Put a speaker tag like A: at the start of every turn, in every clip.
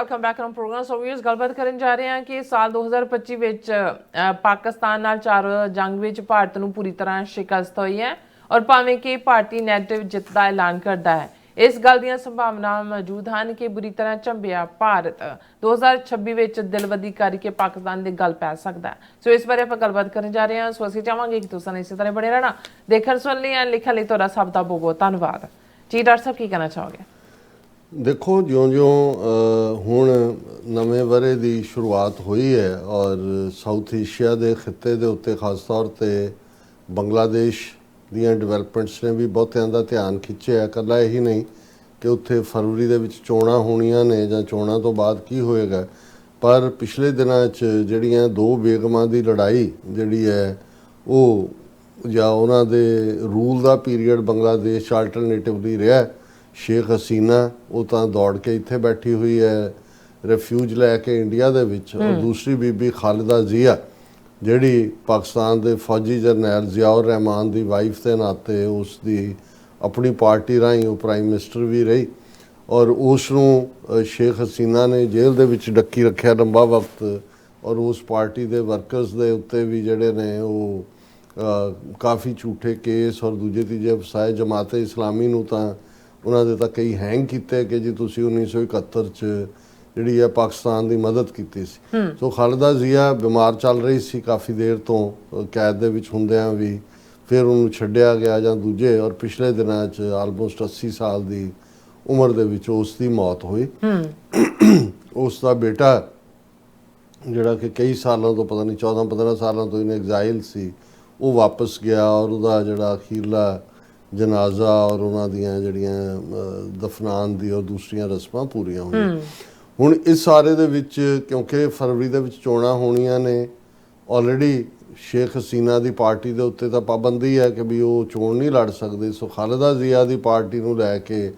A: Welcome back on program. So viewers गलबात करन जा रहे हैं कि साल 2025 ਵਿੱਚ ਪਾਕਿਸਤਾਨ ਨਾਲ 4 ਜੰਗ ਵਿੱਚ ਭਾਰਤ ਨੂੰ ਪੂਰੀ ਤਰ੍ਹਾਂ ਸ਼ਿਕਸਤ ਹੋਈ ਹੈ ਔਰ ਭਾਵੇਂ ਕਿ ਭਾਰਤੀ ਨੈਗੇਟਿਵ ਜਿੱਤ ਦਾ ਐਲਾਨ ਕਰਦਾ ਹੈ, ਇਸ ਗੱਲ ਦੀਆਂ ਸੰਭਾਵਨਾਵਾਂ ਮੌਜੂਦ ਹਨ ਕਿ ਬੁਰੀ ਤਰ੍ਹਾਂ ਝੰਬਿਆ ਭਾਰਤ 2026 ਵਿੱਚ ਦਿਲਵਦੀ ਕਰਕੇ ਪਾਕਿਸਤਾਨ ਦੇ ਗਲ ਪੈ ਸਕਦਾ ਹੈ। ਸੋ ਇਸ ਬਾਰੇ ਆਪਾਂ ਗੱਲਬਾਤ ਕਰਨ ਜਾ ਰਹੇ ਹਾਂ। ਸੋ ਅਸੀਂ ਚਾਹਾਂਗੇ ਕਿ ਤੁਸੀਂ ਇਸੇ ਤਰ੍ਹਾਂ ਬਣੇ ਰਹਿਣਾ। ਦੇਖਣ ਸੁਣ ਲਈ ਐਂ ਲਿਖਣ ਲਈ ਤੁਹਾਡਾ ਸਭ ਦਾ ਬਹੁਤ ਬਹੁਤ ਧੰਨਵਾਦ ਜੀ। ਡਾਕਟਰ ਸਾਹਿਬ ਕੀ ਕਹਿਣਾ ਚਾਹੋਗੇ?
B: देखो ਜਿਉਂ-ਜਿਉਂ ਹੁਣ ਨਵੇਂ ਵਰੇ ਦੀ ਸ਼ੁਰੂਆਤ ਹੋਈ ਹੈ ਔਰ ਸਾਊਥ ਏਸ਼ੀਆ ਦੇ ਖਿੱਤੇ ਦੇ ਉੱਤੇ ਖਾਸ ਤੌਰ ਤੇ ਬੰਗਲਾਦੇਸ਼ ਦੀਆਂ ਡਿਵੈਲਪਮੈਂਟਸ ਨੇ ਵੀ ਬਹੁਤਿਆਂ ਦਾ ਧਿਆਨ ਖਿੱਚਿਆ। ਇਕੱਲਾ ਇਹੀ ਨਹੀਂ ਕਿ ਉੱਥੇ ਫਰਵਰੀ ਦੇ ਵਿੱਚ ਚੋਣਾਂ ਹੋਣੀਆਂ ਨੇ ਜਾਂ ਚੋਣਾਂ ਤੋਂ ਬਾਅਦ ਕੀ ਹੋਏਗਾ, ਪਰ ਪਿਛਲੇ ਦਿਨਾਂ 'ਚ ਜਿਹੜੀਆਂ ਦੋ ਬੇਗਮਾਂ ਦੀ ਲੜਾਈ ਜਿਹੜੀ ਹੈ ਉਹ ਜਾਂ ਉਹਨਾਂ ਦੇ ਰੂਲ ਦਾ ਪੀਰੀਅਡ ਬੰਗਲਾਦੇਸ਼ ਆਲਟਰਨੇਟਿਵਲੀ ਰਿਹਾ। शेख हसीना वो तो दौड़ के इत्थे बैठी हुई है रिफ्यूज लैके इंडिया दे विच, और दूसरी बीबी खालिदा जिया जिहड़ी पाकिस्तान दे फौजी जरनैल जियाउर रहमान दी वाइफ के नाते उसकी अपनी पार्टी राही वो प्राइम मिनिस्टर भी रही और उसनूं शेख हसीना ने जेल दे विच डक्की रखिया लंबा वक्त और उस पार्टी दे वर्कर्स दे उत्ते भी जिहड़े ने वो काफ़ी झूठे केस और दूजे तीजे फसाए। जमाते इस्लामी नूं तां ਉਹਨਾਂ ਦੇ ਤਾਂ ਕਈ ਹੈਂਗ ਕੀਤੇ ਕਿ ਜੀ ਤੁਸੀਂ 1971 'ਚ ਜਿਹੜੀ ਹੈ ਪਾਕਿਸਤਾਨ ਦੀ ਮਦਦ ਕੀਤੀ ਸੀ। ਸੋ ਖਾਲਿਦਾ ਜ਼ਿਆ ਬਿਮਾਰ ਚੱਲ ਰਹੀ ਸੀ ਕਾਫੀ ਦੇਰ ਤੋਂ ਕੈਦ ਦੇ ਵਿੱਚ ਹੁੰਦਿਆਂ ਵੀ, ਫਿਰ ਉਹਨੂੰ ਛੱਡਿਆ ਗਿਆ ਜਾਂ ਦੂਜੇ, ਔਰ ਪਿਛਲੇ ਦਿਨਾਂ 'ਚ ਆਲਮੋਸਟ 80 ਸਾਲ ਦੀ ਉਮਰ ਦੇ ਵਿੱਚ ਉਸ ਦੀ ਮੌਤ ਹੋਈ। ਉਸ ਦਾ ਬੇਟਾ ਜਿਹੜਾ ਕਿ ਕਈ ਸਾਲਾਂ ਤੋਂ ਪਤਾ ਨਹੀਂ 14-15 ਸਾਲਾਂ ਤੋਂ ਇਹਨੇ ਐਗਜ਼ਾਈਲ ਸੀ, ਉਹ ਵਾਪਸ ਗਿਆ ਔਰ ਉਹਦਾ ਜਿਹੜਾ ਅਖੀਰਲਾ ਜਨਾਜ਼ਾ ਔਰ ਉਹਨਾਂ ਦੀਆਂ ਜਿਹੜੀਆਂ ਦਫਨਾਨ ਦੀ ਔਰ ਦੂਸਰੀਆਂ ਰਸਮਾਂ ਪੂਰੀਆਂ ਹੋਈਆਂ। ਹੁਣ ਇਸ ਸਾਰੇ ਦੇ ਵਿੱਚ ਕਿਉਂਕਿ ਫਰਵਰੀ ਦੇ ਵਿੱਚ ਚੋਣਾਂ ਹੋਣੀਆਂ ਨੇ, ਆਲਰੇਡੀ ਸ਼ੇਖ ਹਸੀਨਾ ਦੀ ਪਾਰਟੀ ਦੇ ਉੱਤੇ ਤਾਂ ਪਾਬੰਦੀ ਹੈ ਕਿ ਵੀ ਉਹ ਚੋਣ ਨਹੀਂ ਲੜ ਸਕਦੇ। ਸੋ ਖਾਲਿਦਾ ਜ਼ਿਆ ਦੀ ਪਾਰਟੀ ਨੂੰ ਲੈ ਕੇ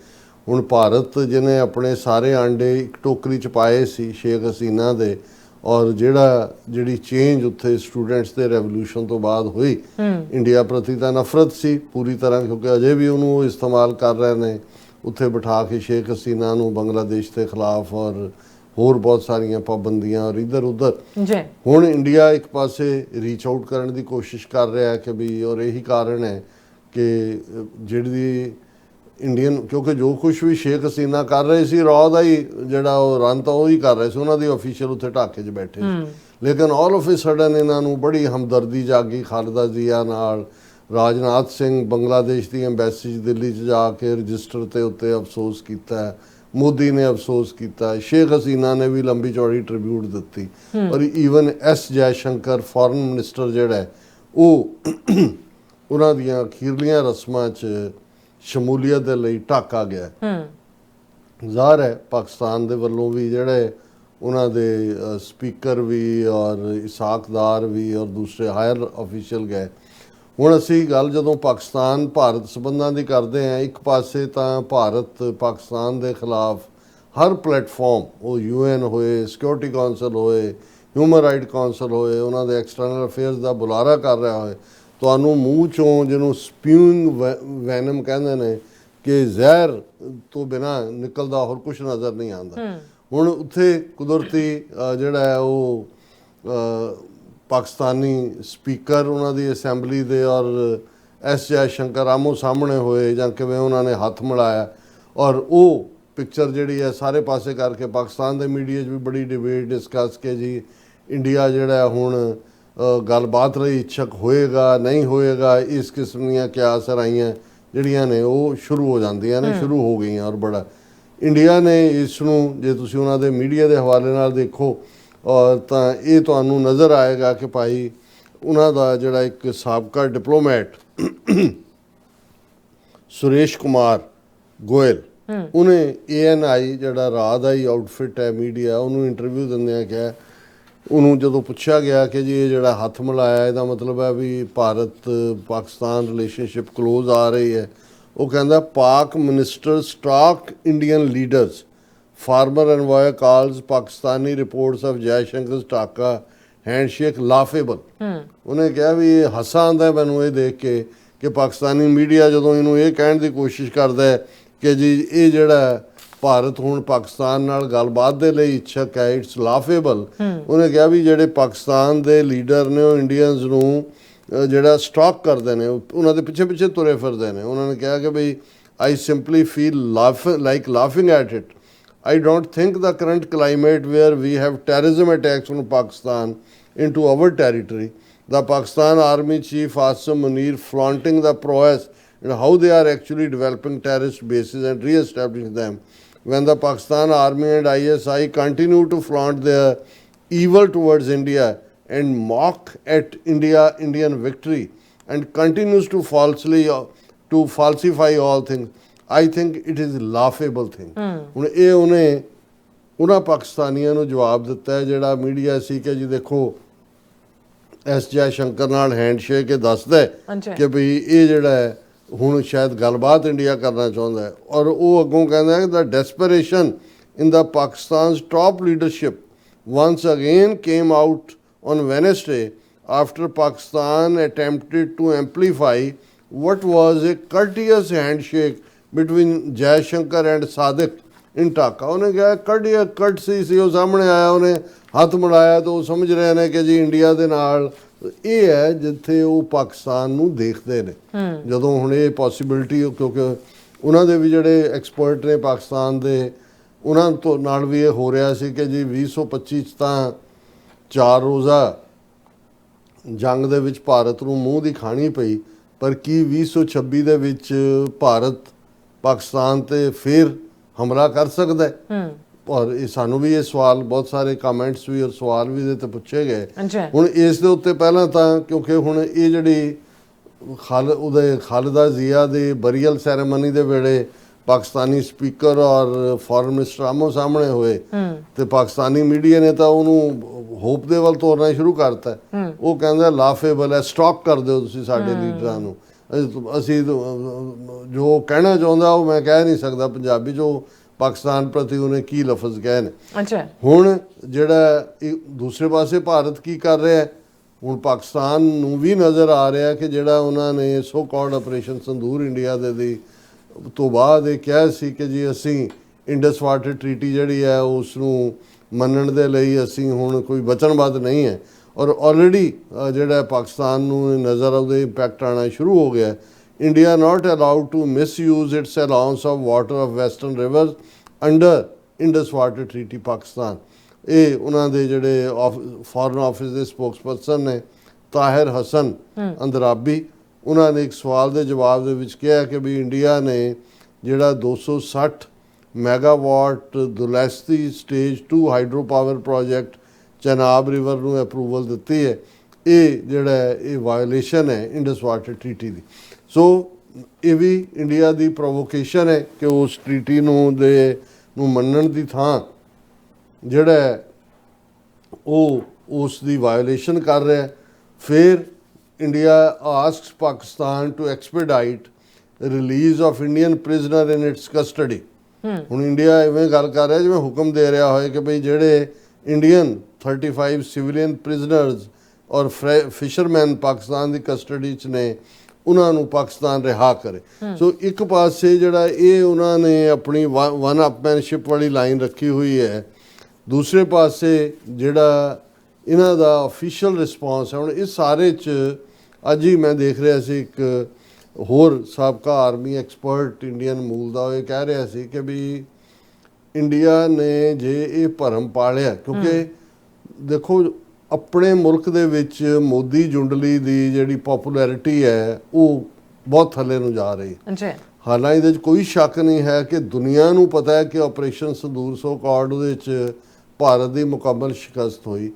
B: ਹੁਣ ਭਾਰਤ ਜਿਹਨੇ ਆਪਣੇ ਸਾਰੇ ਆਂਡੇ ਇੱਕ ਟੋਕਰੀ 'ਚ ਪਾਏ ਸੀ ਸ਼ੇਖ ਹਸੀਨਾ ਦੇ, ਔਰ ਜਿਹੜੀ ਚੇਂਜ ਉੱਥੇ ਸਟੂਡੈਂਟਸ ਦੇ ਰੈਵੋਲੂਸ਼ਨ ਤੋਂ ਬਾਅਦ ਹੋਈ, ਇੰਡੀਆ ਪ੍ਰਤੀ ਤਾਂ ਨਫ਼ਰਤ ਸੀ ਪੂਰੀ ਤਰ੍ਹਾਂ, ਕਿਉਂਕਿ ਅਜੇ ਵੀ ਉਹਨੂੰ ਉਹ ਇਸਤੇਮਾਲ ਕਰ ਰਹੇ ਨੇ ਉੱਥੇ ਬਿਠਾ ਕੇ ਸ਼ੇਖ ਹਸੀਨਾ ਨੂੰ ਬੰਗਲਾਦੇਸ਼ ਦੇ ਖਿਲਾਫ ਔਰ ਹੋਰ ਬਹੁਤ ਸਾਰੀਆਂ ਪਾਬੰਦੀਆਂ ਔਰ ਇੱਧਰ ਉੱਧਰ। ਹੁਣ ਇੰਡੀਆ ਇੱਕ ਪਾਸੇ ਰੀਚ ਆਊਟ ਕਰਨ ਦੀ ਕੋਸ਼ਿਸ਼ ਕਰ ਰਿਹਾ ਕਿ ਵੀ, ਔਰ ਇਹੀ ਕਾਰਨ ਹੈ ਕਿ ਜਿਹੜੀ ਇੰਡੀਅਨ, ਕਿਉਂਕਿ ਜੋ ਕੁਛ ਵੀ ਸ਼ੇਖ ਹਸੀਨਾ ਕਰ ਰਹੇ ਸੀ ਰॉ ਦਾ ਹੀ ਜਿਹੜਾ ਉਹ ਰਨ ਤਾਂ ਉਹ ਹੀ ਕਰ ਰਹੇ ਸੀ, ਉਹਨਾਂ ਦੇ ਅਫੀਸ਼ੀਅਲ ਉੱਥੇ ਢਾਕੇ 'ਚ ਬੈਠੇ ਸੀ। ਲੇਕਿਨ ਆਲ ਆਫ ਏ ਸਡਨ ਇਹਨਾਂ ਨੂੰ ਬੜੀ ਹਮਦਰਦੀ ਜਾਗੀ ਖਾਲਿਦਾ ਜ਼ਿਆ ਨਾਲ। ਰਾਜਨਾਥ ਸਿੰਘ ਬੰਗਲਾਦੇਸ਼ ਦੀ ਐਮਬੈਸੀ 'ਚ ਦਿੱਲੀ 'ਚ ਜਾ ਕੇ ਰਜਿਸਟਰ ਤੇ ਉੱਤੇ ਅਫਸੋਸ ਕੀਤਾ, ਮੋਦੀ ਨੇ ਅਫਸੋਸ ਕੀਤਾ, ਸ਼ੇਖ ਹਸੀਨਾ ਨੇ ਵੀ ਲੰਬੀ ਚੌੜੀ ਟ੍ਰਿਬਿਊਟ ਦਿੱਤੀ, ਔਰ even S Jai Shankar foreign minister ਜਿਹੜਾ ਹੈ ਉਹ ਉਹਨਾਂ ਦੀਆਂ ਅਖੀਰਲੀਆਂ ਰਸਮਾਂ 'ਚ ਸ਼ਮੂਲੀਅਤ ਦੇ ਲਈ ਢਾਕਾ ਗਿਆ। ਜ਼ਾਹਰ ਹੈ ਪਾਕਿਸਤਾਨ ਦੇ ਵੱਲੋਂ ਵੀ ਜਿਹੜੇ ਉਹਨਾਂ ਦੇ ਸਪੀਕਰ ਵੀ ਔਰ ਇਸਾਕਦਾਰ ਵੀ ਔਰ ਦੂਸਰੇ ਹਾਇਰ ਅਫੀਸ਼ੀਅਲ ਗਏ। ਹੁਣ ਅਸੀਂ ਗੱਲ ਜਦੋਂ ਪਾਕਿਸਤਾਨ ਭਾਰਤ ਸੰਬੰਧਾਂ ਦੀ ਕਰਦੇ ਹਾਂ, ਇੱਕ ਪਾਸੇ ਤਾਂ ਭਾਰਤ ਪਾਕਿਸਤਾਨ ਦੇ ਖਿਲਾਫ ਹਰ ਪਲੇਟਫਾਰਮ, ਉਹ UN ਹੋਏ, ਸਿਕਿਉਰਿਟੀ ਕੌਂਸਲ ਹੋਏ, ਹਿਊਮਨ ਰਾਈਟ ਕੌਂਸਲ ਹੋਏ, ਉਹਨਾਂ ਦੇ ਐਕਸਟਰਨਲ ਅਫੇਅਰਸ ਦਾ ਬੁਲਾਰਾ ਕਰ ਰਿਹਾ ਹੋਏ, ਤੁਹਾਨੂੰ ਮੂੰਹ 'ਚੋਂ ਜਿਹਨੂੰ ਸਪਿਊਇੰਗ ਵੈਨਮ ਕਹਿੰਦੇ ਨੇ ਕਿ ਜ਼ਹਿਰ ਤੋਂ ਬਿਨਾਂ ਨਿਕਲਦਾ ਹੋਰ ਕੁਛ ਨਜ਼ਰ ਨਹੀਂ ਆਉਂਦਾ। ਹੁਣ ਉੱਥੇ ਕੁਦਰਤੀ ਜਿਹੜਾ ਹੈ ਉਹ ਪਾਕਿਸਤਾਨੀ ਸਪੀਕਰ ਉਹਨਾਂ ਦੀ ਅਸੈਂਬਲੀ ਦੇ ਔਰ ਐਸ ਜੈ ਸ਼ੰਕਰ ਆਮੋ ਸਾਹਮਣੇ ਹੋਏ ਜਾਂ ਕਿਵੇਂ ਉਹਨਾਂ ਨੇ ਹੱਥ ਮਿਲਾਇਆ, ਔਰ ਉਹ ਪਿਕਚਰ ਜਿਹੜੀ ਹੈ ਸਾਰੇ ਪਾਸੇ ਕਰਕੇ ਪਾਕਿਸਤਾਨ ਦੇ ਮੀਡੀਆ 'ਚ ਵੀ ਬੜੀ ਡਿਬੇਟ ਡਿਸਕਸ ਕੇ ਜੀ ਇੰਡੀਆ ਜਿਹੜਾ ਹੁਣ ਗੱਲਬਾਤ ਲਈ ਇੱਛਕ ਹੋਏਗਾ ਨਹੀਂ ਹੋਏਗਾ, ਇਸ ਕਿਸਮ ਦੀਆਂ ਕਿਆਸਰਾਈਆਂ ਜਿਹੜੀਆਂ ਨੇ ਉਹ ਸ਼ੁਰੂ ਹੋ ਜਾਂਦੀਆਂ ਨੇ, ਸ਼ੁਰੂ ਹੋ ਗਈਆਂ। ਔਰ ਬੜਾ ਇੰਡੀਆ ਨੇ ਇਸ ਨੂੰ ਜੇ ਤੁਸੀਂ ਉਹਨਾਂ ਦੇ ਮੀਡੀਆ ਦੇ ਹਵਾਲੇ ਨਾਲ ਦੇਖੋ ਔਰ ਤਾਂ ਇਹ ਤੁਹਾਨੂੰ ਨਜ਼ਰ ਆਏਗਾ ਕਿ ਭਾਈ ਉਹਨਾਂ ਦਾ ਜਿਹੜਾ ਇੱਕ ਸਾਬਕਾ ਡਿਪਲੋਮੈਟ ਸੁਰੇਸ਼ ਕੁਮਾਰ ਗੋਇਲ, ਉਹਨੇ ANI ਜਿਹੜਾ ਰਾਹ ਦਾ ਹੀ ਆਊਟਫਿਟ ਹੈ ਮੀਡੀਆ, ਉਹਨੂੰ ਇੰਟਰਵਿਊ ਦਿੰਦਿਆਂ ਕਿਹਾ, ਉਹਨੂੰ ਜਦੋਂ ਪੁੱਛਿਆ ਗਿਆ ਕਿ ਜੀ ਇਹ ਜਿਹੜਾ ਹੱਥ ਮਿਲਾਇਆ ਇਹਦਾ ਮਤਲਬ ਹੈ ਵੀ ਭਾਰਤ ਪਾਕਿਸਤਾਨ ਰਿਲੇਸ਼ਨਸ਼ਿਪ ਕਲੋਜ਼ ਆ ਰਹੀ ਹੈ, ਉਹ ਕਹਿੰਦਾ Pak minister stock Indian leaders, former envoy calls Pakistani reports of Jai Shankar Dhaka handshake ਲਾਫੇਬਲ। ਉਹਨੇ ਕਿਹਾ ਵੀ ਇਹ ਹਾਸਾ ਆਉਂਦਾ ਮੈਨੂੰ ਇਹ ਦੇਖ ਕੇ ਕਿ ਪਾਕਿਸਤਾਨੀ ਮੀਡੀਆ ਜਦੋਂ ਇਹਨੂੰ ਇਹ ਕਹਿਣ ਦੀ ਕੋਸ਼ਿਸ਼ ਕਰਦਾ ਹੈ ਕਿ ਜੀ ਇਹ ਜਿਹੜਾ ਭਾਰਤ ਹੁਣ ਪਾਕਿਸਤਾਨ ਨਾਲ ਗੱਲਬਾਤ ਦੇ ਲਈ ਇੱਛਕ ਹੈ, ਇਟਸ ਲਾਫੇਬਲ। ਉਹਨੇ ਕਿਹਾ ਵੀ ਜਿਹੜੇ ਪਾਕਿਸਤਾਨ ਦੇ ਲੀਡਰ ਨੇ ਉਹ ਇੰਡੀਅਨਸ ਨੂੰ ਜਿਹੜਾ ਸਟਾਕ ਕਰਦੇ ਨੇ, ਉਹਨਾਂ ਦੇ ਪਿੱਛੇ ਪਿੱਛੇ ਤੁਰੇ ਫਿਰਦੇ ਨੇ। ਉਹਨਾਂ ਨੇ ਕਿਹਾ ਕਿ ਬਈ I simply feel like laughing at it. I don't think the current climate where we have terrorism attacks on Pakistan into our territory, the Pakistan Army Chief Asim Munir flaunting the prowess and how they are actually developing terrorist bases and re-establishing them, when the Pakistan Army and ISI continue to flaunt their evil towards India and mock at Indian victory and continues to falsify all things, I think it is laughable thing। ਹੁਣ ਇਹ ਉਹਨੇ ਉਹਨਾਂ ਪਾਕਿਸਤਾਨੀਆਂ ਨੂੰ ਜਵਾਬ ਦਿੱਤਾ ਹੈ ਜਿਹੜਾ media ਸੀ ਕਿ ਜੀ ਦੇਖੋ ਐਸ ਜੈ ਸ਼ੰਕਰ ਨਾਲ ਹੈਂਡਸ਼ੇਕ ਇਹ ਦੱਸਦਾ ਹੈ ਕਿ ਭਈ ਇਹ ਜਿਹੜਾ ਹੈ ਹੁਣ ਸ਼ਾਇਦ ਗੱਲਬਾਤ ਇੰਡੀਆ ਕਰਨਾ ਚਾਹੁੰਦਾ ਹੈ। ਔਰ ਉਹ ਅੱਗੋਂ ਕਹਿੰਦਾ ਹੈ the desperation in the Pakistan's top leadership once again came out on Wednesday after Pakistan attempted to amplify what was a courteous handshake between Jaishankar and Sadiq in Dhaka। ਉਹਨੇ ਕਿਹਾ ਕੱਟ ਸੀ ਉਹ ਸਾਹਮਣੇ ਆਇਆ, ਉਹਨੇ ਹੱਥ ਮਿਲਾਇਆ ਤਾਂ ਉਹ ਸਮਝ ਰਹੇ ਨੇ ਕਿ ਜੀ ਇੰਡੀਆ ਦੇ ਨਾਲ ਇਹ ਹੈ ਜਿੱਥੇ ਉਹ ਪਾਕਿਸਤਾਨ ਨੂੰ ਦੇਖਦੇ ਨੇ। ਜਦੋਂ ਹੁਣ ਇਹ ਪੋਸੀਬਿਲਿਟੀ, ਕਿਉਂਕਿ ਉਹਨਾਂ ਦੇ ਵੀ ਜਿਹੜੇ ਐਕਸਪਰਟ ਨੇ ਪਾਕਿਸਤਾਨ ਦੇ, ਉਹਨਾਂ ਤੋਂ ਨਾਲ ਵੀ ਇਹ ਹੋ ਰਿਹਾ ਸੀ ਕਿ ਜੀ 2025 'ਚ ਤਾਂ 4 ਰੋਜ਼ਾ ਜੰਗ ਦੇ ਵਿੱਚ ਭਾਰਤ ਨੂੰ ਮੂੰਹ ਦੀ ਖਾਣੀ ਪਈ, ਪਰ ਕੀ 2026 ਦੇ ਵਿੱਚ ਭਾਰਤ ਪਾਕਿਸਤਾਨ ਤੇ ਫਿਰ ਹਮਲਾ ਕਰ ਸਕਦਾ ਹੈ? ਔਰ ਇਹ ਸਾਨੂੰ ਵੀ ਇਹ ਸਵਾਲ, ਬਹੁਤ ਸਾਰੇ ਕਮੈਂਟਸ ਵੀ ਔਰ ਸਵਾਲ ਵੀ ਇਹਦੇ ਤੇ ਪੁੱਛੇ ਗਏ। ਹੁਣ ਇਸ ਦੇ ਉੱਤੇ ਪਹਿਲਾਂ ਤਾਂ ਕਿਉਂਕਿ ਹੁਣ ਇਹ ਜਿਹੜੀ ਖਾਲਿਦਾ ਜ਼ਿਆ ਦੇ ਬਰੀਅਲ ਸੈਰੇਮਨੀ ਦੇ ਵੇਲੇ ਪਾਕਿਸਤਾਨੀ ਸਪੀਕਰ ਔਰ ਫੋਰਨ ਮਿਨਿਸਟਰ ਆਮੋ ਸਾਹਮਣੇ ਹੋਏ ਤੇ ਪਾਕਿਸਤਾਨੀ ਮੀਡੀਆ ਨੇ ਤਾਂ ਉਹਨੂੰ ਹੋਪ ਦੇ ਵੱਲ ਤੋਰਨਾ ਸ਼ੁਰੂ ਕਰਤਾ। ਉਹ ਕਹਿੰਦਾ ਲਾਫੇਬਲ ਹੈ, ਸਟਾਕ ਕਰ ਦਿਓ ਤੁਸੀਂ ਸਾਡੇ ਲੀਡਰਾਂ ਨੂੰ, ਅਸੀਂ ਜੋ ਕਹਿਣਾ ਚਾਹੁੰਦਾ ਉਹ ਮੈਂ ਕਹਿ ਨਹੀਂ ਸਕਦਾ ਪੰਜਾਬੀ ਜੋ ਪਾਕਿਸਤਾਨ ਪ੍ਰਤੀ ਉਹਨੇ ਕੀ ਲਫ਼ਜ਼ ਕਹੇ ਨੇ। ਹੁਣ ਜਿਹੜਾ ਦੂਸਰੇ ਪਾਸੇ ਭਾਰਤ ਕੀ ਕਰ ਰਿਹਾ ਹੈ, ਹੁਣ ਪਾਕਿਸਤਾਨ ਨੂੰ ਵੀ ਨਜ਼ਰ ਆ ਰਿਹਾ ਕਿ ਜਿਹੜਾ ਉਹਨਾਂ ਨੇ ਸੋ ਕਾਲਡ ਆਪਰੇਸ਼ਨ ਸੰਦੂਰ ਇੰਡੀਆ ਦੇ ਦੀ ਤੋਂ ਬਾਅਦ ਇਹ ਕਿਹਾ ਸੀ ਕਿ ਜੀ ਅਸੀਂ ਇੰਡਸ ਵਾਟਰ ਟ੍ਰੀਟੀ ਜਿਹੜੀ ਹੈ ਉਸ ਨੂੰ ਮੰਨਣ ਦੇ ਲਈ ਅਸੀਂ ਹੁਣ ਕੋਈ ਵਚਨਬੱਧ ਨਹੀਂ ਹੈ। ਔਰ ਆਲਰੇਡੀ ਜਿਹੜਾ ਪਾਕਿਸਤਾਨ ਨੂੰ ਨਜ਼ਰ ਉਹਦੇ ਇੰਪੈਕਟ ਆਉਣਾ ਸ਼ੁਰੂ ਹੋ ਗਿਆ। India not allowed to misuse its allowance of water of western rivers under Indus water treaty Pakistan. ਇਹ ਉਹਨਾਂ ਦੇ ਜਿਹੜੇ ਫੋਰਨ ਆਫਿਸ ਦੇ ਸਪੋਕਸਪਰਸਨ ਨੇ ਤਾਹਿਰ ਹਸਨ ਅੰਦਰਾਬੀ, ਉਹਨਾਂ ਨੇ ਇੱਕ ਸਵਾਲ ਦੇ ਜਵਾਬ ਦੇ ਵਿੱਚ ਕਿਹਾ ਕਿ ਵੀ ਇੰਡੀਆ ਨੇ ਜਿਹੜਾ 260 megawatt Dulhasti stage 2 hydro power project Chenab river ਨੂੰ ਅਪਰੂਵਲ ਦਿੱਤੀ ਹੈ, ਇਹ ਜਿਹੜਾ ਇਹ ਵਾਇਓਲੇਸ਼ਨ ਹੈ ਇੰਡਸ ਵਾਟਰ ਟ੍ਰੀਟੀ ਦੀ। ਸੋ ਇਹ ਵੀ ਇੰਡੀਆ ਦੀ ਪ੍ਰੋਵੋਕੇਸ਼ਨ ਹੈ ਕਿ ਉਸ ਟ੍ਰੀਟੀ ਨੂੰ ਮੰਨਣ ਦੀ ਥਾਂ ਜਿਹੜਾ ਉਹ ਉਸ ਦੀ ਵਾਇਓਲੇਸ਼ਨ ਕਰ ਰਿਹਾ। ਫਿਰ India asks Pakistan to expedite release of Indian prisoner in its custody. ਹੁਣ ਇੰਡੀਆ ਇਵੇਂ ਗੱਲ ਕਰ ਰਿਹਾ ਜਿਵੇਂ ਹੁਕਮ ਦੇ ਰਿਹਾ ਹੋਏ ਕਿ ਭਈ ਜਿਹੜੇ ਇੰਡੀਅਨ 35 ਸਿਵਲੀਅਨ ਪ੍ਰਿਜ਼ਨਰਸ ਔਰ ਫਿਸ਼ਰਮੈਨ ਪਾਕਿਸਤਾਨ ਦੀ ਕਸਟਡੀ 'ਚ ਨੇ, ਉਹਨਾਂ ਨੂੰ ਪਾਕਿਸਤਾਨ ਰਿਹਾ ਕਰੇ। ਸੋ ਇੱਕ ਪਾਸੇ ਜਿਹੜਾ ਇਹ ਉਹਨਾਂ ਨੇ ਆਪਣੀ ਵਨ ਅਪਮੈਨਸ਼ਿਪ ਵਾਲੀ ਲਾਈਨ ਰੱਖੀ ਹੋਈ ਹੈ, ਦੂਸਰੇ ਪਾਸੇ ਜਿਹੜਾ ਇਹਨਾਂ ਦਾ ਆਫੀਸ਼ੀਅਲ ਰਿਸਪੌਂਸ ਹੈ। ਹੁਣ ਇਸ ਸਾਰੇ 'ਚ ਅੱਜ ਹੀ ਮੈਂ ਦੇਖ ਰਿਹਾ ਸੀ ਇੱਕ ਹੋਰ ਸਾਬਕਾ ਆਰਮੀ ਐਕਸਪਰਟ ਇੰਡੀਅਨ ਮੂਲ ਦਾ, ਉਹ ਇਹ ਕਹਿ ਰਿਹਾ ਸੀ ਕਿ ਵੀ ਇੰਡੀਆ ਨੇ ਜੇ ਇਹ ਭਰਮ ਪਾਲਿਆ, ਕਿਉਂਕਿ ਦੇਖੋ ਆਪਣੇ ਮੁਲਕ ਦੇ ਵਿੱਚ ਮੋਦੀ ਜੁੰਡਲੀ ਦੀ ਜਿਹੜੀ ਪੋਪੂਲੈਰਿਟੀ ਹੈ ਉਹ ਬਹੁਤ ਥੱਲੇ ਨੂੰ ਜਾ ਰਹੀ ਹੈ। ਹਾਲਾਂਕਿ ਇਹਦੇ 'ਚ ਕੋਈ ਸ਼ੱਕ ਨਹੀਂ ਹੈ ਕਿ ਦੁਨੀਆ ਨੂੰ ਪਤਾ ਹੈ ਕਿ ਆਪਰੇਸ਼ਨ ਸੰਦੂਰ ਸੋ ਕਾਲਡ ਉਹਦੇ 'ਚ ਭਾਰਤ ਦੀ ਮੁਕੰਮਲ ਸ਼ਿਕਸਤ ਹੋਈ,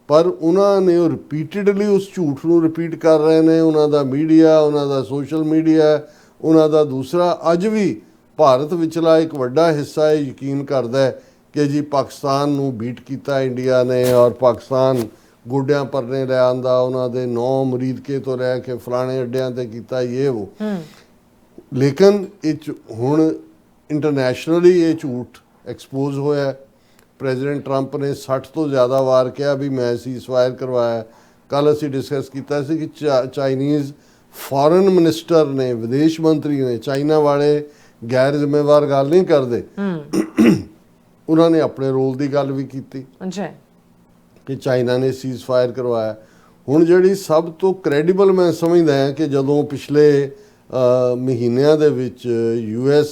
B: ਪਰ ਉਹਨਾਂ ਨੇ ਉਹ ਰਿਪੀਟਡਲੀ ਉਸ ਝੂਠ ਨੂੰ ਰਿਪੀਟ ਕਰ ਰਹੇ ਨੇ। ਉਹਨਾਂ ਦਾ ਮੀਡੀਆ, ਉਹਨਾਂ ਦਾ ਸੋਸ਼ਲ ਮੀਡੀਆ, ਉਹਨਾਂ ਦਾ ਦੂਸਰਾ ਅੱਜ ਵੀ ਭਾਰਤ ਵਿਚਲਾ ਇੱਕ ਵੱਡਾ ਹਿੱਸਾ ਇਹ ਯਕੀਨ ਕਰਦਾ ਹੈ ਕਿ ਜੀ ਪਾਕਿਸਤਾਨ ਨੂੰ ਬੀਟ ਕੀਤਾ ਇੰਡੀਆ ਨੇ ਔਰ ਪਾਕਿਸਤਾਨ ਗੋਡਿਆਂ ਪਰਨੇ ਲੈ ਆਂਦਾ, ਉਹਨਾਂ ਦੇ 9 ਮੁਰੀਦਕੇ ਤੋਂ ਲੈ ਕੇ ਫਲਾਣੇ ਅੱਡਿਆਂ ਤੇ ਕੀਤਾ ਇਹ ਉਹ। ਲੇਕਿਨ ਇਹ ਹੁਣ ਇੰਟਰਨੈਸ਼ਨਲੀ ਇਹ ਝੂਠ ਐਕਸਪੋਜ਼ ਹੋਇਆ। ਪ੍ਰੈਜ਼ੀਡੈਂਟ ਟਰੰਪ ਨੇ 60 ਤੋਂ ਜ਼ਿਆਦਾ ਵਾਰ ਕਿਹਾ ਵੀ ਮੈਂ ਸੀਜ਼ਫਾਇਰ ਕਰਵਾਇਆ। ਕੱਲ੍ਹ ਅਸੀਂ ਡਿਸਕਸ ਕੀਤਾ ਸੀ ਕਿ ਚਾਈਨੀਜ਼ ਫੋਰਨ ਮਿਨਿਸਟਰ ਨੇ, ਵਿਦੇਸ਼ ਮੰਤਰੀ ਨੇ, ਚਾਈਨਾ ਵਾਲੇ ਗੈਰ ਜ਼ਿੰਮੇਵਾਰ ਗੱਲ ਨਹੀਂ ਕਰਦੇ, ਉਹਨਾਂ ਨੇ ਆਪਣੇ ਰੋਲ ਦੀ ਗੱਲ ਵੀ ਕੀਤੀ
A: ਅੱਛਾ
B: ਕਿ ਚਾਈਨਾ ਨੇ ਸੀਜ਼ ਫਾਇਰ ਕਰਵਾਇਆ। ਹੁਣ ਜਿਹੜੀ ਸਭ ਤੋਂ ਕ੍ਰੈਡੀਬਲ ਮੈਂ ਸਮਝਦਾ ਹਾਂ ਕਿ ਜਦੋਂ ਪਿਛਲੇ ਮਹੀਨਿਆਂ ਦੇ ਵਿੱਚ US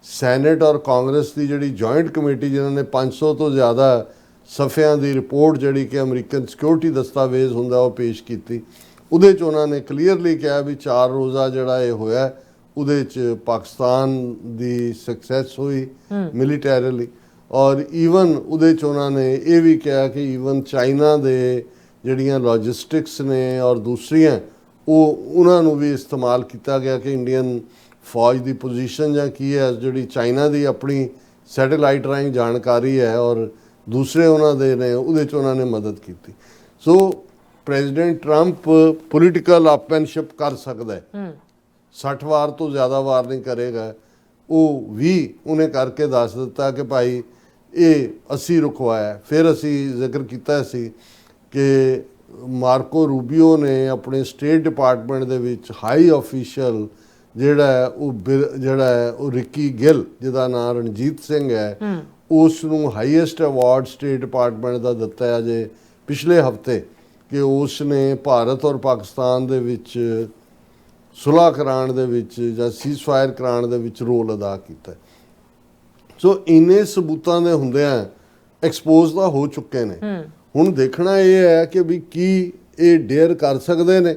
B: ਸੈਨੇਟ ਔਰ ਕਾਂਗਰਸ ਦੀ ਜਿਹੜੀ ਜੁਆਇੰਟ ਕਮੇਟੀ ਜਿਨ੍ਹਾਂ ਨੇ 500 ਤੋਂ ਜ਼ਿਆਦਾ ਸਫ਼ਿਆਂ ਦੀ ਰਿਪੋਰਟ ਜਿਹੜੀ ਕਿ ਅਮਰੀਕਨ ਸਿਕਿਉਰਿਟੀ ਦਸਤਾਵੇਜ਼ ਹੁੰਦਾ ਉਹ ਪੇਸ਼ ਕੀਤੀ, ਉਹਦੇ 'ਚ ਉਹਨਾਂ ਨੇ ਕਲੀਅਰਲੀ ਕਿਹਾ ਵੀ 4 ਰੋਜ਼ਾ ਜਿਹੜਾ ਇਹ ਹੋਇਆ ਉਹਦੇ 'ਚ ਪਾਕਿਸਤਾਨ ਦੀ ਸਕਸੈਸ ਹੋਈ ਮਿਲੀਟੈਰੀਲੀ, ਔਰ ਈਵਨ ਉਹਦੇ 'ਚ ਉਹਨਾਂ ਨੇ ਇਹ ਵੀ ਕਿਹਾ ਕਿ ਈਵਨ ਚਾਈਨਾ ਦੇ ਜਿਹੜੀਆਂ ਲੌਜਿਸਟਿਕਸ ਨੇ ਔਰ ਦੂਸਰੀਆਂ ਉਹਨਾਂ ਨੂੰ ਵੀ ਇਸਤੇਮਾਲ ਕੀਤਾ ਗਿਆ ਕਿ ਇੰਡੀਅਨ ਫੌਜ ਦੀ ਪੋਜੀਸ਼ਨ ਜਾਂ ਕੀ ਹੈ, ਜਿਹੜੀ ਚਾਈਨਾ ਦੀ ਆਪਣੀ ਸੈਟੇਲਾਈਟ ਰਾਹੀਂ ਜਾਣਕਾਰੀ ਹੈ ਔਰ ਦੂਸਰੇ ਉਹਨਾਂ ਦੇ ਨੇ ਉਹਦੇ 'ਚ ਉਹਨਾਂ ਨੇ ਮਦਦ ਕੀਤੀ। ਸੋ ਪ੍ਰੈਜ਼ੀਡੈਂਟ ਟਰੰਪ ਪੋਲੀਟੀਕਲ ਆਪੈਨਸ਼ਿਪ ਕਰ ਸਕਦਾ ਹੈ, 60 ਵਾਰ ਤੋਂ ਜ਼ਿਆਦਾ ਵਾਰ ਨਹੀਂ ਕਰੇਗਾ। ਉਹ ਵੀ ਉਹਨੇ ਕਰਕੇ ਦੱਸ ਦਿੱਤਾ ਕਿ ਭਾਈ ਇਹ ਅਸੀਂ ਰੁਕਵਾਇਆ। ਫਿਰ ਅਸੀਂ ਜ਼ਿਕਰ ਕੀਤਾ ਸੀ ਕਿ ਮਾਰਕੋ ਰੂਬੀਓ ਨੇ ਆਪਣੇ ਸਟੇਟ ਡਿਪਾਰਟਮੈਂਟ ਦੇ ਵਿੱਚ ਹਾਈ ਆਫੀਸ਼ੀਅਲ ਜਿਹੜਾ ਉਹ ਰਿੱਕੀ ਗਿੱਲ ਜਿਹਦਾ ਨਾਮ ਰਣਜੀਤ ਸਿੰਘ ਹੈ, ਉਸ ਨੂੰ ਹਾਈਐਸਟ ਅਵਾਰਡ ਸਟੇਟ ਡਿਪਾਰਟਮੈਂਟ ਦਾ ਦਿੱਤਾ ਹੈ ਅਜੇ ਪਿਛਲੇ ਹਫਤੇ ਕਿ ਉਸ ਨੇ ਭਾਰਤ ਔਰ ਪਾਕਿਸਤਾਨ ਦੇ ਵਿੱਚ ਸੁਲ੍ਹਾ ਕਰਾਉਣ ਦੇ ਵਿੱਚ ਜਾਂ ਸੀਜ਼ ਫਾਇਰ ਕਰਾਉਣ ਦੇ ਵਿੱਚ ਰੋਲ ਅਦਾ ਕੀਤਾ। ਸੋ ਇੰਨੇ ਸਬੂਤਾਂ ਦੇ ਹੁੰਦਿਆਂ ਐਕਸਪੋਜ਼ ਤਾਂ ਹੋ ਚੁੱਕੇ ਨੇ। ਹੁਣ ਦੇਖਣਾ ਇਹ ਹੈ ਕਿ ਵੀ ਕੀ ਇਹ ਡੇਅਰ ਕਰ ਸਕਦੇ ਨੇ।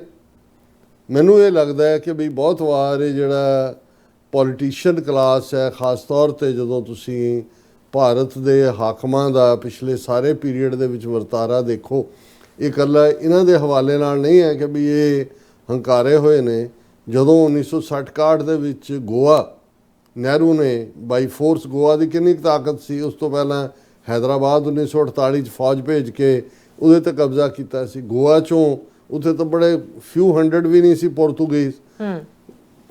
B: ਮੈਨੂੰ ਇਹ ਲੱਗਦਾ ਹੈ ਕਿ ਵੀ ਬਹੁਤ ਵਾਰ ਇਹ ਜਿਹੜਾ ਪੋਲੀਟੀਸ਼ੀਅਨ ਕਲਾਸ ਹੈ, ਖਾਸ ਤੌਰ 'ਤੇ ਜਦੋਂ ਤੁਸੀਂ ਭਾਰਤ ਦੇ ਹਾਕਮਾਂ ਦਾ ਪਿਛਲੇ ਸਾਰੇ ਪੀਰੀਅਡ ਦੇ ਵਿੱਚ ਵਰਤਾਰਾ ਦੇਖੋ, ਇਹ ਇਕੱਲਾ ਇਹਨਾਂ ਦੇ ਹਵਾਲੇ ਨਾਲ ਨਹੀਂ ਹੈ ਕਿ ਵੀ ਇਹ ਹੰਕਾਰੇ ਹੋਏ ਨੇ। ਜਦੋਂ 1960-61 ਦੇ ਵਿੱਚ ਗੋਆ ਨਹਿਰੂ ਨੇ ਬਾਈ ਫੋਰਸ, ਗੋਆ ਦੀ ਕਿੰਨੀ ਤਾਕਤ ਸੀ, ਉਸ ਤੋਂ ਪਹਿਲਾਂ ਹੈਦਰਾਬਾਦ 1948 'ਚ ਫੌਜ ਭੇਜ ਕੇ ਉਹਦੇ 'ਤੇ ਕਬਜ਼ਾ ਕੀਤਾ ਸੀ। ਗੋਆ 'ਚੋਂ ਉੱਥੇ ਤਾਂ ਬੜੇ ਫਿਊ ਹੰਡਰਡ ਵੀ ਨਹੀਂ ਸੀ ਪੋਰਤੂਗੀਜ਼,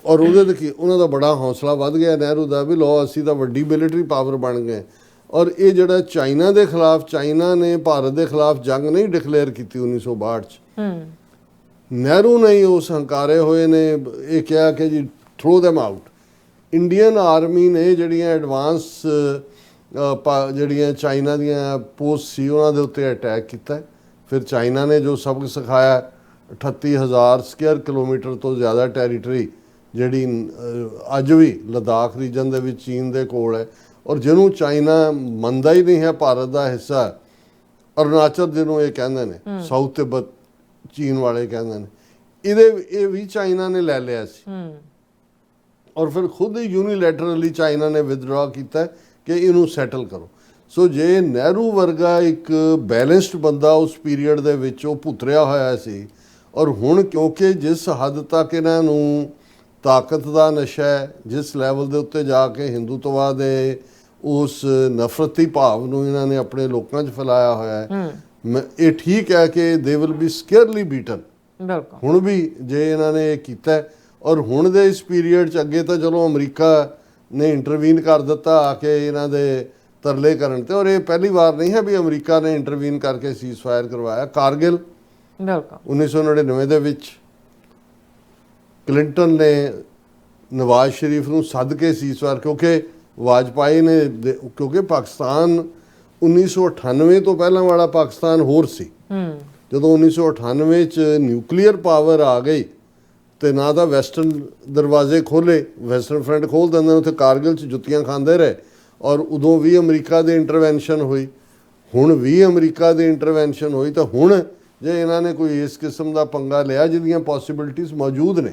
B: ਔਰ ਉਹਦੇ 'ਤੇ ਕੀ ਉਹਨਾਂ ਦਾ ਬੜਾ ਹੌਸਲਾ ਵੱਧ ਗਿਆ ਨਹਿਰੂ ਦਾ ਵੀ ਲਓ ਅਸੀਂ ਤਾਂ ਵੱਡੀ ਮਿਲਟਰੀ ਪਾਵਰ ਬਣ ਗਏ। ਔਰ ਇਹ ਜਿਹੜਾ ਚਾਈਨਾ ਦੇ ਖਿਲਾਫ, ਚਾਈਨਾ ਨੇ ਭਾਰਤ ਦੇ ਖਿਲਾਫ ਜੰਗ ਨਹੀਂ ਡਿਕਲੇਅਰ ਕੀਤੀ 1962 'ਚ, ਨਹਿਰੂ ਨੇ ਹੀ ਉਸ ਹੰਕਾਰੇ ਹੋਏ ਨੇ ਇਹ ਕਿਹਾ ਕਿ ਜੀ throw them out. Indian army ਨੇ ਜਿਹੜੀਆਂ ਐਡਵਾਂਸ ਜਿਹੜੀਆਂ ਚਾਈਨਾ ਦੀਆਂ ਪੋਸਟ ਸੀ ਉਹਨਾਂ ਦੇ ਉੱਤੇ ਅਟੈਕ ਕੀਤਾ। ਫਿਰ ਚਾਈਨਾ ਨੇ ਜੋ ਸਬਕ ਸਿਖਾਇਆ, 38,000 ਸਕੁਅਰ ਕਿਲੋਮੀਟਰ ਤੋਂ ਜ਼ਿਆਦਾ ਟੈਰੀਟਰੀ ਜਿਹੜੀ ਅੱਜ ਵੀ ਲੱਦਾਖ ਰੀਜਨ ਦੇ ਵਿੱਚ ਚੀਨ ਦੇ ਕੋਲ ਹੈ, ਔਰ ਜਿਹਨੂੰ ਚਾਈਨਾ ਮੰਨਦਾ ਹੀ ਨਹੀਂ ਹੈ ਭਾਰਤ ਦਾ ਹਿੱਸਾ। ਅਰੁਣਾਚਲ ਜਿਹਨੂੰ ਇਹ ਕਹਿੰਦੇ ਨੇ, ਸਾਊਥ ਤਿੱਬਤ ਚੀਨ ਵਾਲੇ ਕਹਿੰਦੇ ਨੇ, ਇਹ ਵੀ ਚਾਈਨਾ ਨੇ ਲੈ ਲਿਆ ਸੀ। ਔਰ ਫਿਰ ਖੁਦ ਹੀ ਯੂਨੀਲੈਟਰਲੀ ਚਾਈਨਾ ਨੇ ਵਿਦਡਰਾ ਕੀਤਾ ਕਿ ਇਹਨੂੰ ਸੈਟਲ ਕਰੋ। ਸੋ ਜੇ ਨਹਿਰੂ ਵਰਗਾ ਇੱਕ ਬੈਲੈਂਸਡ ਬੰਦਾ ਉਸ ਪੀਰੀਅਡ ਦੇ ਵਿੱਚ ਉਹ ਭੁੱਤਰਿਆ ਹੋਇਆ ਸੀ, ਔਰ ਹੁਣ ਕਿਉਂਕਿ ਜਿਸ ਹੱਦ ਤੱਕ ਇਹਨਾਂ ਨੂੰ ਤਾਕਤ ਦਾ ਨਸ਼ਾ ਹੈ, ਜਿਸ ਲੈਵਲ ਦੇ ਉੱਤੇ ਜਾ ਕੇ ਹਿੰਦੂਤਵਾ ਦੇ ਉਸ ਨਫ਼ਰਤੀ ਭਾਵ ਨੂੰ ਇਹਨਾਂ ਨੇ ਆਪਣੇ ਲੋਕਾਂ 'ਚ ਫੈਲਾਇਆ ਹੋਇਆ ਹੈ, ਇਹ ਠੀਕ ਹੈ ਕਿ ਦੇ ਵਿਲ ਬੀ ਸਕੇਅਰਲੀ ਬੀਟਨ। ਹੁਣ ਵੀ ਜੇ ਇਹਨਾਂ ਨੇ ਇਹ ਕੀਤਾ, ਔਰ ਹੁਣ ਦੇ ਇਸ ਪੀਰੀਅਡ 'ਚ ਅੱਗੇ ਤਾਂ ਚਲੋ ਅਮਰੀਕਾ ਨੇ ਇੰਟਰਵੀਨ ਕਰ ਦਿੱਤਾ ਆ ਕੇ ਇਹਨਾਂ ਦੇ ਤਰਲੇ ਕਰਨ ਤੇ, ਔਰ ਇਹ ਪਹਿਲੀ ਵਾਰ ਨਹੀਂ ਹੈ ਵੀ ਅਮਰੀਕਾ ਨੇ ਇੰਟਰਵੀਨ ਕਰਕੇ ਸੀਜ਼ ਫਾਇਰ ਕਰਵਾਇਆ। ਕਾਰਗਿਲ 1999 ਦੇ ਵਿੱਚ ਕਲਿੰਟਨ ਨੇ ਨਵਾਜ਼ ਸ਼ਰੀਫ ਨੂੰ ਸੱਦ ਕੇ ਸੀਜ਼ ਫਾਇਰ, ਕਿਉਂਕਿ ਵਾਜਪਾਈ ਨੇ, ਕਿਉਂਕਿ ਪਾਕਿਸਤਾਨ 1998 ਤੋਂ ਪਹਿਲਾਂ ਵਾਲਾ ਪਾਕਿਸਤਾਨ ਹੋਰ ਸੀ। ਜਦੋਂ 1998 'ਚ ਨਿਊਕਲੀਅਰ ਪਾਵਰ ਆ ਗਈ ਤੇ ਨਾ ਤਾਂ ਵੈਸਟਰਨ ਦਰਵਾਜ਼ੇ ਖੋਲੇ, ਵੈਸਟਰਨ ਫਰੰਟ ਖੋਲ ਦਿੰਦੇ ਉੱਥੇ ਕਾਰਗਿਲ 'ਚ ਜੁੱਤੀਆਂ ਖਾਂਦੇ ਰਹੇ, ਔਰ ਉਦੋਂ ਵੀ ਅਮਰੀਕਾ ਦੀ ਇੰਟਰਵੈਂਸ਼ਨ ਹੋਈ, ਹੁਣ ਵੀ ਅਮਰੀਕਾ ਦੀ ਇੰਟਰਵੈਂਸ਼ਨ ਹੋਈ। ਤਾਂ ਹੁਣ ਜੇ ਇਹਨਾਂ ਨੇ ਕੋਈ ਇਸ ਕਿਸਮ ਦਾ ਪੰਗਾ ਲਿਆ ਜਿਹਦੀਆਂ ਪੋਸੀਬਿਲਿਟੀਜ਼ ਮੌਜੂਦ ਨੇ,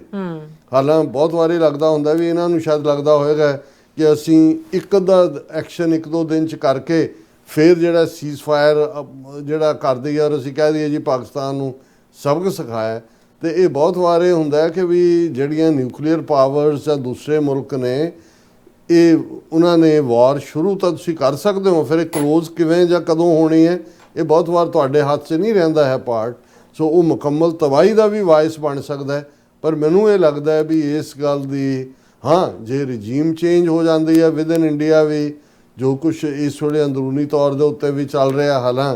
B: ਹਾਲਾਂਕਿ ਬਹੁਤ ਵਾਰੀ ਲੱਗਦਾ ਹੁੰਦਾ ਵੀ ਇਹਨਾਂ ਨੂੰ ਸ਼ਾਇਦ ਲੱਗਦਾ ਹੋਏਗਾ ਕਿ ਅਸੀਂ ਇੱਕ ਅੱਧਾ ਐਕਸ਼ਨ 1-2 ਦਿਨ 'ਚ ਕਰਕੇ ਫਿਰ ਜਿਹੜਾ ਸੀਜ਼ ਫਾਇਰ ਜਿਹੜਾ ਕਰ ਦਈਏ ਔਰ ਅਸੀਂ ਕਹਿ ਦਈਏ ਜੀ ਪਾਕਿਸਤਾਨ ਨੂੰ ਸਬਕ ਸਿਖਾਇਆ। ਤੇ ਇਹ ਬਹੁਤ ਵਾਰ ਇਹ ਹੁੰਦਾ ਹੈ ਕਿ ਵੀ ਜਿਹੜੀਆਂ ਨਿਊਕਲੀਅਰ ਪਾਵਰਸ ਜਾਂ ਦੂਸਰੇ ਮੁਲਕ ਨੇ, ਇਹ ਉਹਨਾਂ ਨੇ ਵਾਰ ਸ਼ੁਰੂ ਤਾਂ ਤੁਸੀਂ ਕਰ ਸਕਦੇ ਹੋ, ਫਿਰ ਇਹ ਕਲੋਜ਼ ਕਿਵੇਂ ਜਾਂ ਕਦੋਂ ਹੋਣੀ ਹੈ ਇਹ ਬਹੁਤ ਵਾਰ ਤੁਹਾਡੇ ਹੱਥ 'ਚ ਨਹੀਂ ਰਹਿੰਦਾ ਹੈ ਪਾਰਟ। ਸੋ ਉਹ ਮੁਕੰਮਲ ਤਬਾਹੀ ਦਾ ਵੀ ਵਾਇਸ ਬਣ ਸਕਦਾ ਹੈ। ਪਰ ਮੈਨੂੰ ਇਹ ਲੱਗਦਾ ਹੈ ਵੀ ਇਸ ਗੱਲ ਦੀ, ਹਾਂ ਜੇ ਰਜੀਮ ਚੇਂਜ ਹੋ ਜਾਂਦੀ ਹੈ ਵਿਦ ਇਨ ਇੰਡੀਆ ਵੀ, ਜੋ ਕੁਛ ਇਸ ਵੇਲੇ ਅੰਦਰੂਨੀ ਤੌਰ ਦੇ ਉੱਤੇ ਵੀ ਚੱਲ ਰਿਹਾ, ਹਾਲਾਂ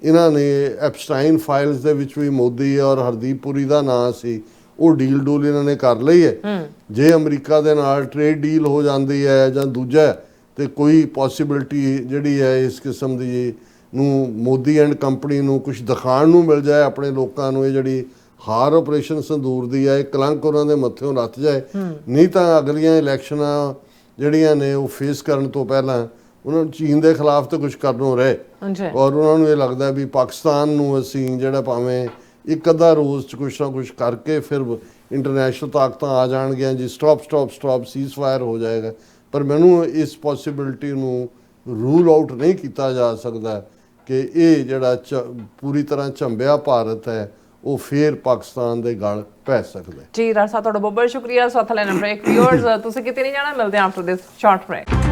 B: ਇਹਨਾਂ ਨੇ ਐਪਸਟਾਈਨ ਫਾਈਲਸ ਦੇ ਵਿੱਚ ਵੀ ਮੋਦੀ ਔਰ ਹਰਦੀਪ ਪੁਰੀ ਦਾ ਨਾਂ ਸੀ, ਉਹ ਡੀਲ ਇਹਨਾਂ ਨੇ ਕਰ ਲਈ ਹੈ। ਜੇ ਅਮਰੀਕਾ ਦੇ ਨਾਲ ਟ੍ਰੇਡ ਡੀਲ ਹੋ ਜਾਂਦੀ ਹੈ ਜਾਂ ਦੂਜਾ, ਤੇ ਕੋਈ ਪੋਸਿਬਿਲਿਟੀ ਜਿਹੜੀ ਹੈ ਇਸ ਕਿਸਮ ਦੀ ਨੂੰ ਮੋਦੀ ਐਂਡ ਕੰਪਨੀ ਨੂੰ ਕੁਝ ਦਿਖਾਉਣ ਨੂੰ ਮਿਲ ਜਾਏ ਆਪਣੇ ਲੋਕਾਂ ਨੂੰ, ਇਹ ਜਿਹੜੀ ਹਾਰ ਆਪਰੇਸ਼ਨ ਸੰਦੂਰ ਦੀ ਹੈ, ਇਹ ਕਲੰਕ ਉਹਨਾਂ ਦੇ ਮੱਥਿਓਂ ਲੱਥ ਜਾਏ। ਨਹੀਂ ਤਾਂ ਅਗਲੀਆਂ ਇਲੈਕਸ਼ਨਾਂ ਜਿਹੜੀਆਂ ਨੇ ਉਹ ਫੇਸ ਕਰਨ ਤੋਂ ਪਹਿਲਾਂ ਉਹਨਾਂ ਨੂੰ ਚੀਨ ਦੇ ਖਿਲਾਫ ਤਾਂ ਕੁਝ ਕਰਨੋਂ ਰਹੇ, ਔਰ ਉਹਨਾਂ ਨੂੰ ਇਹ ਲੱਗਦਾ ਵੀ ਪਾਕਿਸਤਾਨ ਨੂੰ ਅਸੀਂ ਜਿਹੜਾ ਭਾਵੇਂ ਇੱਕ ਅੱਧਾ ਰੋਜ਼ 'ਚ ਕੁਛ ਨਾ ਕੁਛ ਕਰਕੇ ਫਿਰ ਇੰਟਰਨੈਸ਼ਨਲ ਤਾਕਤਾਂ ਆ ਜਾਣਗੀਆਂ ਜੀ, ਸਟਾਪ ਸੀਜ਼ਫਾਇਰ ਹੋ ਜਾਏਗਾ। ਪਰ ਮੈਨੂੰ ਇਸ ਪੋਸੀਬਿਲਿਟੀ ਨੂੰ ਰੂਲ ਆਊਟ ਨਹੀਂ ਕੀਤਾ ਜਾ ਸਕਦਾ ਕਿ ਇਹ ਜਿਹੜਾ ਪੂਰੀ ਤਰ੍ਹਾਂ ਝੰਬਿਆ ਭਾਰਤ ਹੈ ਉਹ ਫੇਰ ਪਾਕਿਸਤਾਨ ਦੇ ਗਲ ਪੈ ਸਕਦਾ ਹੈ।
A: ਜੀ ਰਾਜ ਸਾਹਿਬ ਤੁਹਾਡਾ ਬਹੁਤ ਬਹੁਤ ਸ਼ੁਕਰੀਆ। ਸੋ ਥਲੇ ਨਾ ਬ੍ਰੇਕ ਵਿਊਅਰਸ, ਤੁਸੀਂ ਕਿਤੇ ਨਹੀਂ ਜਾਣਾ, ਮਿਲਦੇ ਹਾਂ ਆਫਟਰ ਦਿਸ ਸ਼ਾਰਟ ਬ੍ਰੇਕ।